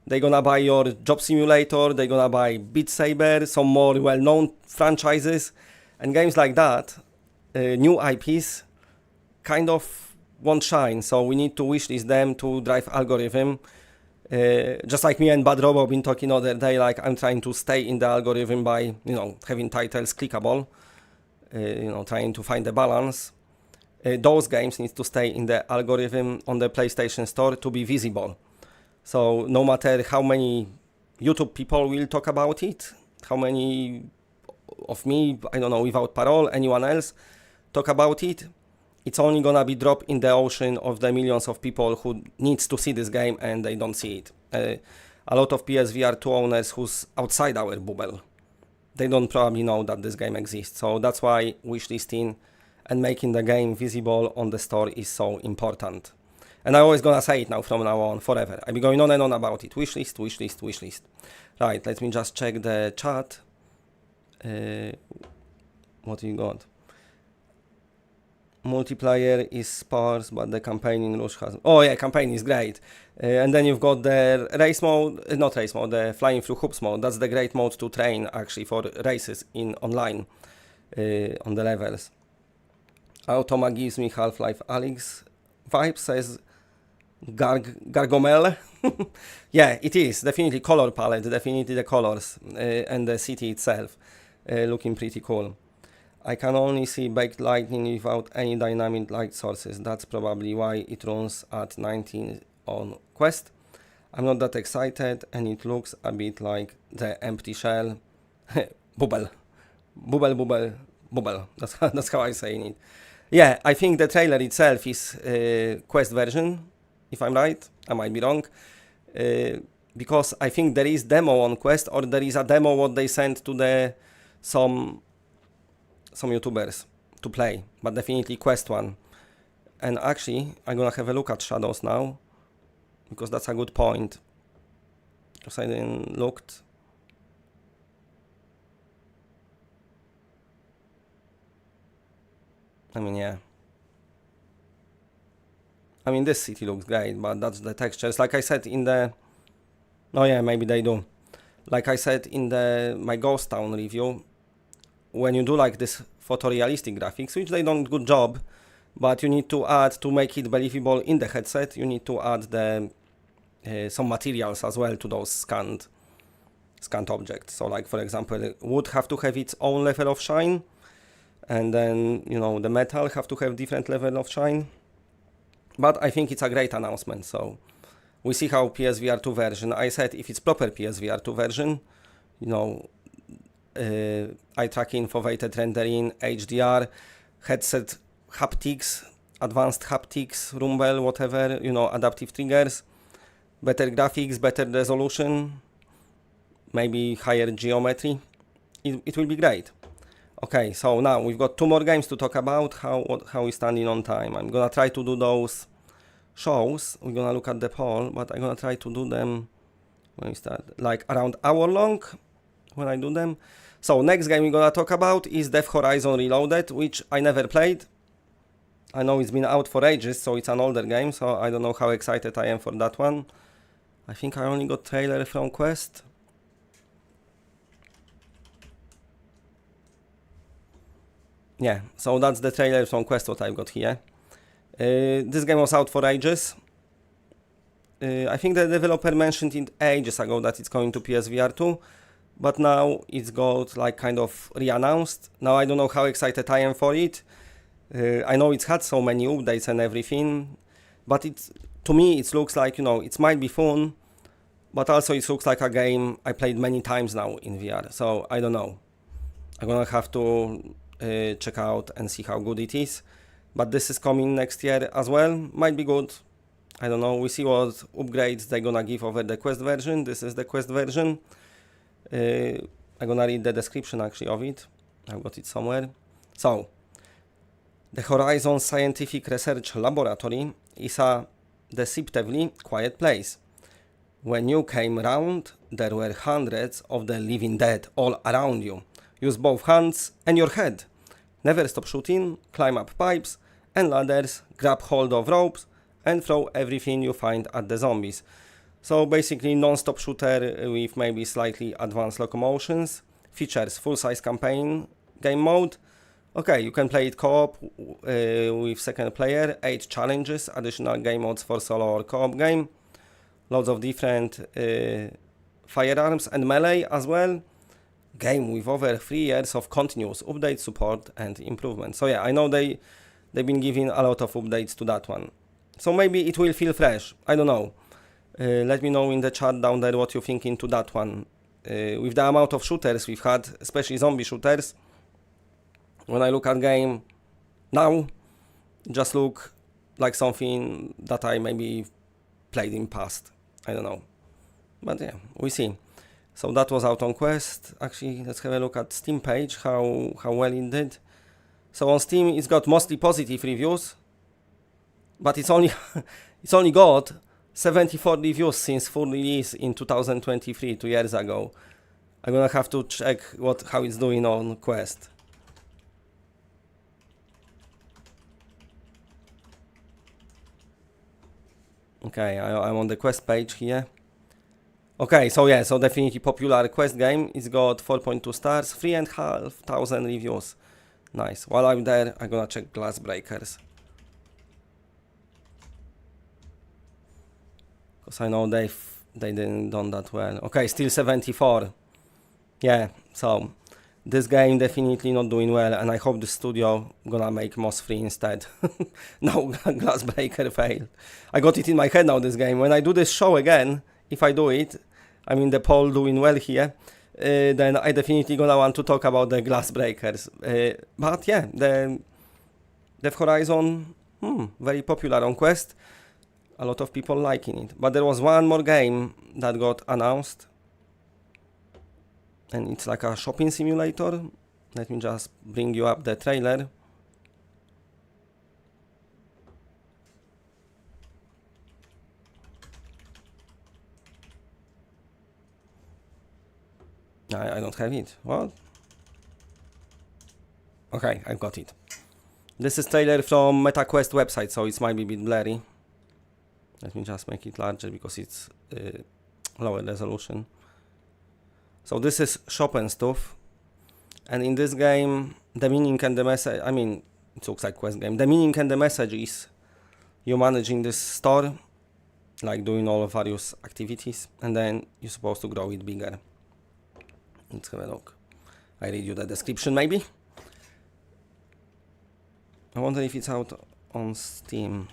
they're gonna buy your Job Simulator, they're gonna buy Beat Saber, some more well-known franchises, and games like that, new IPs, kind of won't shine. So we need to wishlist them to drive algorithm. Just like me and Bad Robo been talking other day, I'm trying to stay in the algorithm by, having titles clickable, trying to find the balance. Those games need to stay in the algorithm on the PlayStation Store to be visible. So no matter how many YouTube people will talk about it, how many of me, I don't know, Without Parole, anyone else talk about it, it's only gonna be dropped in the ocean of the millions of people who needs to see this game and they don't see it. A lot of PSVR 2 owners who's outside our bubble, they don't probably know that this game exists. So that's why wishlisting and making the game visible on the store is so important. And I'm always gonna say it now from now on, forever. I'll be going on and on about it. Wishlist, wishlist, wishlist. Right, let me just check the chat. What you got? Multiplayer is sparse, but the campaign in Rush has... Oh yeah, campaign is great. And then you've got the race mode, not race mode, the flying through hoops mode. That's the great mode to train actually for races in online on the levels. Automa gives me Half-Life Alyx vibes, says Gargomel. Yeah, it is definitely color palette, definitely the colors and the city itself looking pretty cool. I can only see baked lightning without any dynamic light sources. That's probably why it runs at 19 on Quest. I'm not that excited, and it looks a bit like the empty shell. Bubble. Bubble, bubble, bubble. That's how I say it. Yeah, I think the trailer itself is Quest version, if I'm right. I might be wrong. Because I think there is demo on Quest, or there is a demo what they sent to some YouTubers to play, but definitely Quest one. And actually, I'm gonna have a look at shadows now, because that's a good point. Because I didn't looked. I mean, yeah. I mean, this city looks great, but that's the textures. Like I said in the... Oh yeah, maybe they do. Like I said in my Ghost Town review, when you do like this photorealistic graphics, which they done good job, but you need to add, to make it believable in the headset, you need to add the some materials as well to those scanned objects. So like, for example, wood have to have its own level of shine, and then, you know, the metal have to have different level of shine. But I think it's a great announcement. So we see how PSVR 2 version, I said if it's proper PSVR 2 version, you know, eye tracking, foveated rendering, HDR, headset haptics, advanced haptics, rumble, whatever, you know, adaptive triggers, better graphics, better resolution, maybe higher geometry. It will be great. Okay, so now we've got 2 more games to talk about. How we standing on time? I'm gonna try to do those shows. We're gonna look at the poll, but I'm gonna try to do them when we start, like around hour long when I do them. So next game we're gonna talk about is Death Horizon Reloaded, which I never played. I know it's been out for ages, so it's an older game, so I don't know how excited I am for that one. I think I only got trailer from Quest. Yeah, so that's the trailer from Quest what I've got here. This game was out for ages. I think the developer mentioned it ages ago that it's going to PSVR 2, but now it's got like kind of re-announced. Now I don't know how excited I am for it. I know it's had so many updates and everything, but to me it looks like, you know, it might be fun, but also it looks like a game I played many times now in VR, so I don't know. I'm gonna have to check out and see how good it is, but this is coming next year as well. Might be good, I don't know. We see what upgrades they're gonna give over the Quest version. This is the Quest version. I'm gonna read the description actually of it. I've got it somewhere. So the Horizon Scientific Research Laboratory is a deceptively quiet place. When you came round, there were hundreds of the living dead all around you. Use both hands and your head. Never stop shooting, climb up pipes and ladders, grab hold of ropes, and throw everything you find at the zombies. So basically non-stop shooter with maybe slightly advanced locomotions. Features full-size campaign game mode. Okay, you can play it co-op with second player, 8 challenges, additional game modes for solo or co-op game. Loads of different firearms and melee as well. Game with over 3 years of continuous update, support and improvement. So yeah, I know they've been giving a lot of updates to that one. So maybe it will feel fresh, I don't know. Let me know in the chat down there what you think into that one. With the amount of shooters we've had, especially zombie shooters, when I look at game now, just look like something that I maybe played in past. I don't know. But yeah, we see. So that was out on Quest. Actually, let's have a look at Steam page, how well it did. So on Steam, it's got mostly positive reviews, but it's only got 74 reviews since full release in 2023, 2 years ago. I'm gonna have to check how it's doing on Quest. Okay, I'm on the Quest page here. Okay, so yeah, so definitely popular Quest game. It's got 4.2 stars, 3,500 reviews. Nice. While I'm there, I'm gonna check Glass Breakers, because I know they didn't done that well. Okay, still 74. Yeah, so this game definitely not doing well, and I hope the studio gonna make Moss 3 instead. No, Glass Breaker failed. I got it in my head now, this game. When I do this show again, if I do it, I mean the poll doing well here, then I definitely gonna want to talk about the Glass Breakers. But yeah, the Death Horizon, very popular on Quest. A lot of people liking it. But there was one more game that got announced, and it's like a shopping simulator. Let me just bring you up the trailer. I don't have it. What? Okay, I've got it. This is trailer from MetaQuest website, so it might be a bit blurry. Let me just make it larger because it's lower resolution. So this is shop and stuff, And in this game, the meaning and the message, I mean, it looks like quest game. The meaning and the message is you're managing this store, like doing all of various activities, and then you're supposed to grow it bigger. Let's have a look. I read you the description maybe. I wonder if it's out on Steam.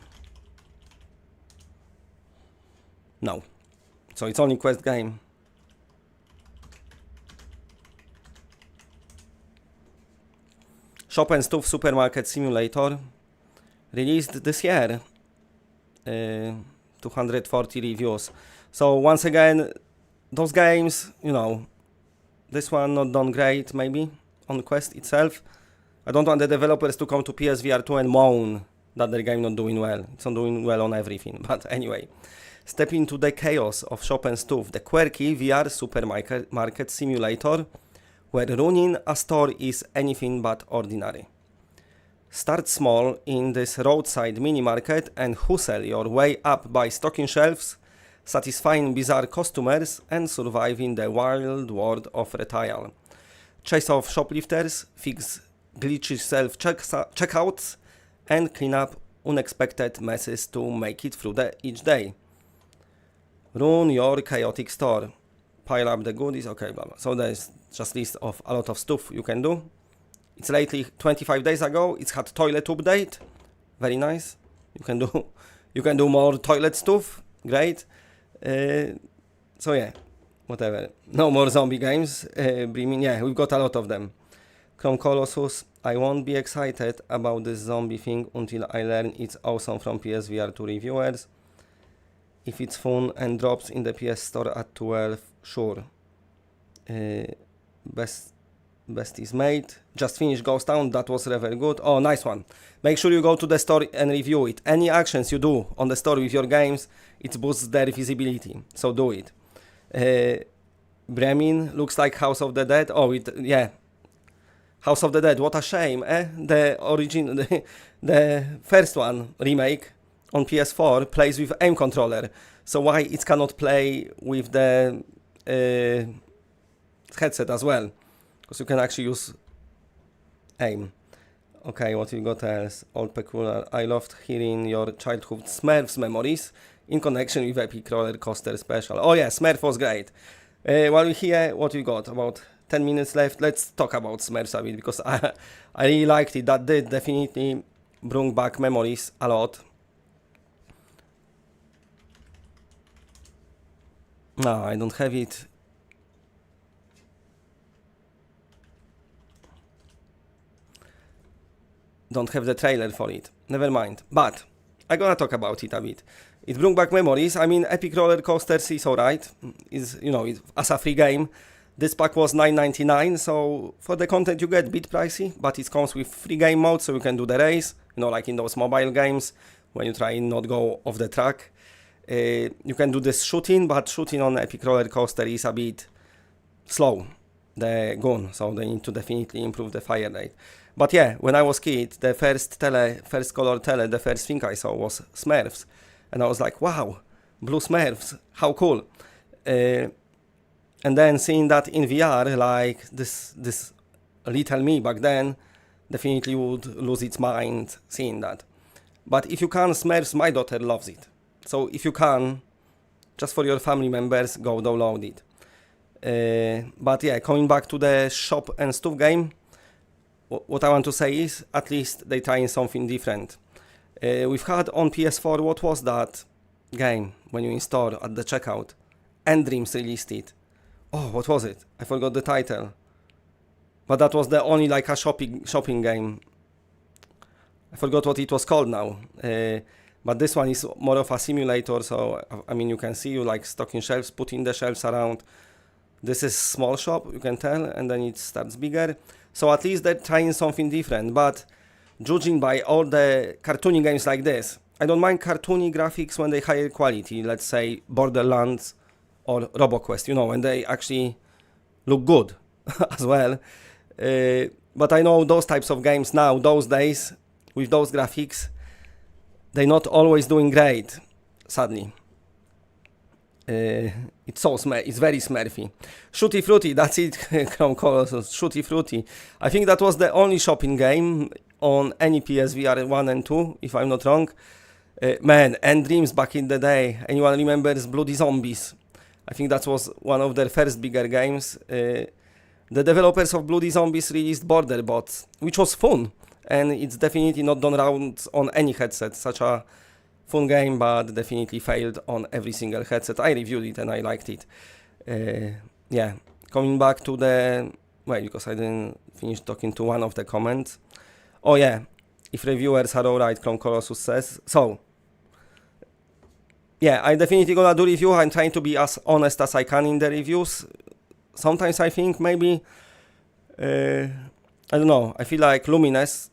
No. So it's only quest game. Shop and Stuff Supermarket Simulator. Released this year. 240 reviews. So once again, those games, you know, this one not done great maybe on Quest itself. I don't want the developers to come to PSVR 2 and moan that their game not doing well. It's not doing well on everything. But anyway, step into the chaos of Shop and Stuff, the quirky VR supermarket simulator where running a store is anything but ordinary. Start small in this roadside mini market and hustle your way up by stocking shelves, satisfying bizarre customers and surviving the wild world of retail. Chase off shoplifters, fix glitchy self-checkouts and clean up unexpected messes to make it through each day. Run your chaotic store. Pile up the goodies, okay, blah, blah. So there's just list of a lot of stuff you can do. It's lately 25 days ago. It's had toilet update. Very nice. You can do more toilet stuff. Great. So yeah, whatever. No more zombie games. Yeah, we've got a lot of them. Chrome Colossus. I won't be excited about this zombie thing until I learn it's awesome from PSVR 2 reviewers. If it's fun and drops in the PS Store at 12, sure. Best is made. Just finished Ghost Town. That was very good. Oh, nice one. Make sure you go to the store and review it. Any actions you do on the store with your games, it boosts their visibility. So do it. Bremen looks like House of the Dead. Oh, yeah. House of the Dead. What a shame, eh? The first one, remake, on PS4 plays with aim controller. So why it cannot play with the headset as well? Because you can actually use aim. Okay, what you got else? Old peculiar. I loved hearing your childhood Smurfs memories in connection with Epic Roller Coaster Special. Oh yeah, Smurf was great. While we're here, what we got? About 10 minutes left. Let's talk about Smurfs a bit because I really liked it. That did definitely bring back memories a lot. No, I don't have it. Don't have the trailer for it. Never mind. But I'm gonna talk about it a bit. It brought back memories. I mean, Epic Roller Coasters is alright. It's as a free game. This pack was $9.99, so for the content you get a bit pricey, but it comes with free game mode, so you can do the race. Like in those mobile games when you try and not go off the track. You can do this shooting, but shooting on Epic Roller Coaster is a bit slow. The gun, so they need to definitely improve the fire rate. But yeah, when I was kid, the first color tele, the first thing I saw was Smurfs. And I was like, wow, blue Smurfs, how cool. And then seeing that in VR, like this little me back then, definitely would lose its mind seeing that. But if you can, Smurfs, my daughter loves it. So if you can, just for your family members, go download it. But yeah, coming back to the Shop and Stuff game, what I want to say is, at least they trying something different. We've had on PS4, what was that game when you install at the checkout? Dreams released it. Oh, what was it? I forgot the title. But that was the only like a shopping game. I forgot what it was called now. But this one is more of a simulator, so I mean you can see you like stocking shelves, putting the shelves around. This is small shop, you can tell, and then it starts bigger. So at least they're trying something different, but judging by all the cartoony games like this, I don't mind cartoony graphics when they higher quality, let's say Borderlands or RoboQuest, when they actually look good as well. But I know those types of games now, those days, with those graphics, they're not always doing great, sadly. It's it's very smurfy. Shooty Fruity, that's it. Chrome Colossus, Shooty Fruity. I think that was the only shopping game on any PSVR 1 and 2, if I'm not wrong. Man, and Dreams back in the day. Anyone remembers Bloody Zombies? I think that was one of their first bigger games. The developers of Bloody Zombies released Border Bots, which was fun, and it's definitely not done around on any headset. Such a fun game, but definitely failed on every single headset. I reviewed it and I liked it. Yeah, coming back to the... Well, because I didn't finish talking to one of the comments. Oh yeah, if reviewers are alright, Chrome Colossus says. So, yeah, I definitely gonna do review. I'm trying to be as honest as I can in the reviews. Sometimes I think maybe... I don't know, I feel like Lumines,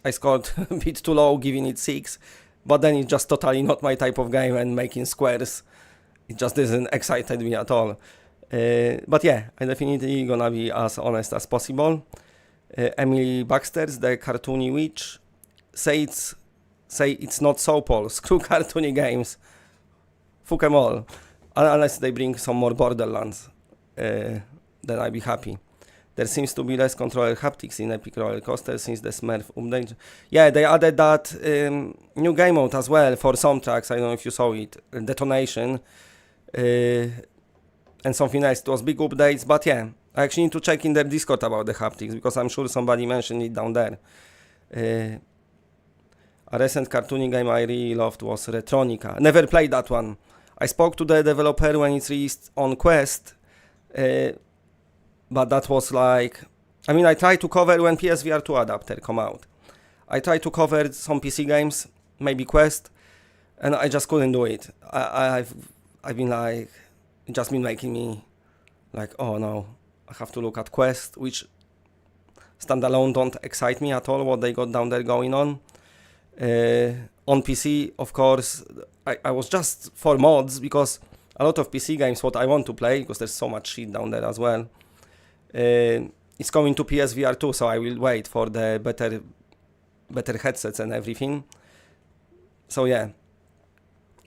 I scored a bit too low, giving it 6. But then it's just totally not my type of game, and making squares, it just doesn't excite me at all. But yeah, I definitely gonna be as honest as possible. Emily Baxter's the cartoony witch. Say it's not so, Paul. Screw cartoony games. Fuck them all. Unless they bring some more Borderlands, then I'll be happy. There seems to be less controller haptics in Epic Roller Coaster since the Smurf update. Yeah, they added that new game mode as well for some tracks. I don't know if you saw it. Detonation. And something else. It was big updates, but yeah. I actually need to check in their Discord about the haptics, because I'm sure somebody mentioned it down there. A recent cartoony game I really loved was Retronica. Never played that one. I spoke to the developer when it's released on Quest. But that was like... I mean, I tried to cover when PSVR 2 adapter come out. I tried to cover some PC games, maybe Quest, and I just couldn't do it. I've been like... It just been making me like, oh no, I have to look at Quest, which standalone don't excite me at all, what they got down there going on. On PC, of course, I was just for mods, because a lot of PC games, what I want to play, because there's so much shit down there as well, it's coming to PSVR 2, so I will wait for the better headsets and everything. So yeah.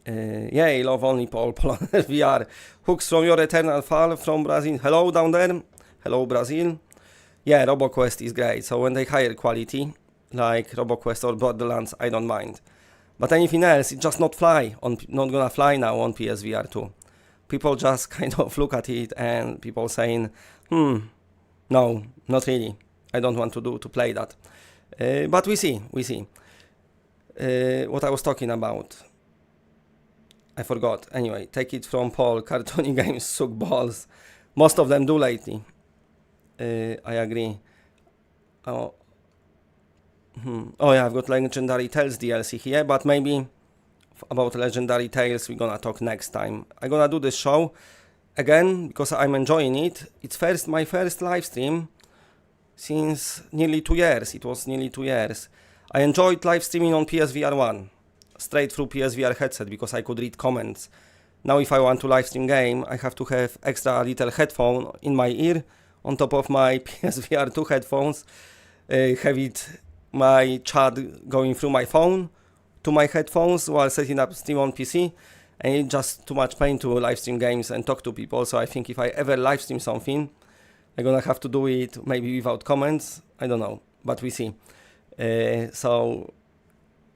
Yay, love only Paul VR. Hooks from your eternal fall from Brazil. Hello down there. Hello Brazil. Yeah, RoboQuest is great. So when they hire quality, like RoboQuest or Borderlands, I don't mind. But anything else, it just not gonna fly now on PSVR 2. People just kind of look at it and people saying, no, not really. I don't want to play that. But we see. What I was talking about. I forgot. Anyway, take it from Paul. Cartoony games suck balls. Most of them do lately. I agree. Oh yeah, I've got Legendary Tales DLC here, but maybe about Legendary Tales we're gonna talk next time. I'm gonna do this show again because I'm enjoying it. It's my first live stream since nearly 2 years. It was nearly 2 years. I enjoyed live streaming on PSVR 1. Straight through PSVR headset, because I could read comments. Now if I want to live stream game, I have to have extra little headphone in my ear on top of my PSVR 2 headphones, have my chat going through my phone to my headphones while setting up stream on PC, and it's just too much pain to live stream games and talk to people. So I think if I ever live stream something, I'm gonna have to do it maybe without comments. I don't know, but we see.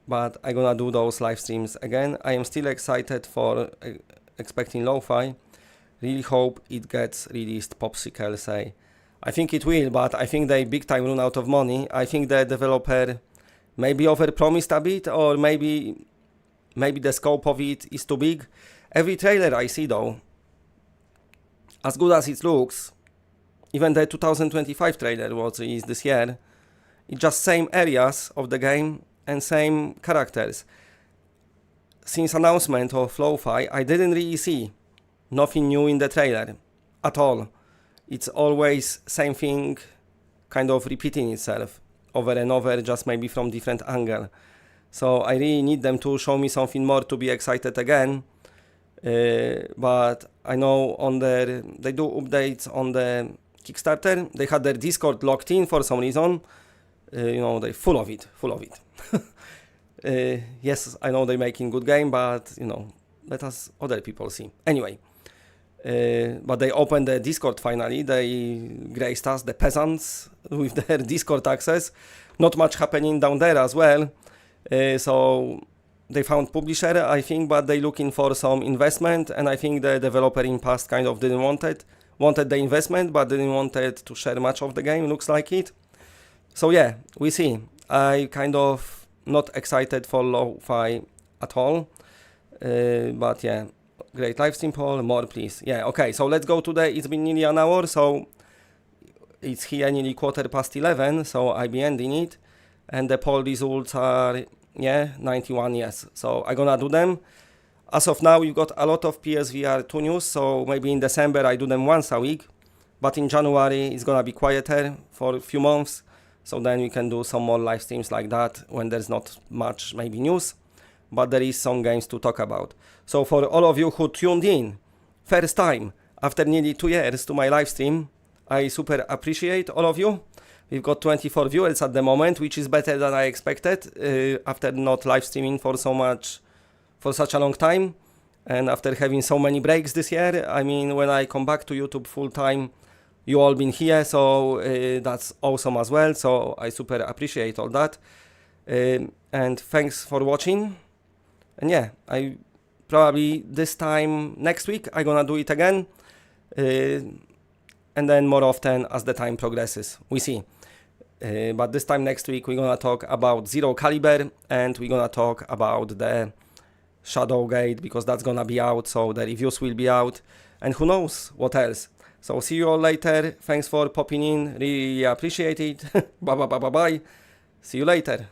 But I'm gonna do those live streams again. I am still excited for expecting Lo-Fi. Really hope it gets released, Popsicle say. I think it will, but I think they big time run out of money. I think the developer maybe overpromised a bit, or maybe the scope of it is too big. Every trailer I see though, as good as it looks, even the 2025 trailer was released this year, it's just same areas of the game and same characters. Since announcement of Lo-Fi, I didn't really see nothing new in the trailer at all. It's always same thing, kind of repeating itself over and over, just maybe from different angle. So I really need them to show me something more to be excited again. But I know they do updates on the Kickstarter. They had their Discord locked in for some reason. They're full of it. Yes, I know they're making good game, but let us other people see. Anyway, but they opened the Discord finally. They graced us, the peasants, with their Discord access. Not much happening down there as well. So they found publisher, I think, but they looking for some investment, and I think the developer in past kind of didn't wanted the investment, but didn't wanted to share much of the game, looks like it. So yeah, we see. I kind of not excited for lo-fi at all, but yeah, great live stream poll, more please. Yeah, okay, so let's go to it's been nearly an hour, so it's here nearly 11:15, so I'll be ending it, and the poll results are, yeah, 91 yes, so I'm gonna do them. As of now, you got a lot of PSVR 2 news, so maybe in December I do them once a week, but in January it's gonna be quieter for a few months, so then we can do some more live streams like that when there's not much maybe news, but there is some games to talk about. So for all of you who tuned in, first time after nearly 2 years to my live stream, I super appreciate all of you. We've got 24 viewers at the moment, which is better than I expected after not live streaming for such a long time, and after having so many breaks this year. I mean, when I come back to YouTube full time, you all been here, so that's awesome as well. So I super appreciate all that, and thanks for watching. And yeah, I probably this time next week I'm gonna do it again, and then more often as the time progresses. We see. But this time next week we're gonna talk about Zero Caliber, and we're gonna talk about the Shadowgate, because that's gonna be out, so the reviews will be out, and who knows what else. So see you all later. Thanks for popping in, really appreciate it. Bye bye bye bye bye. See you later.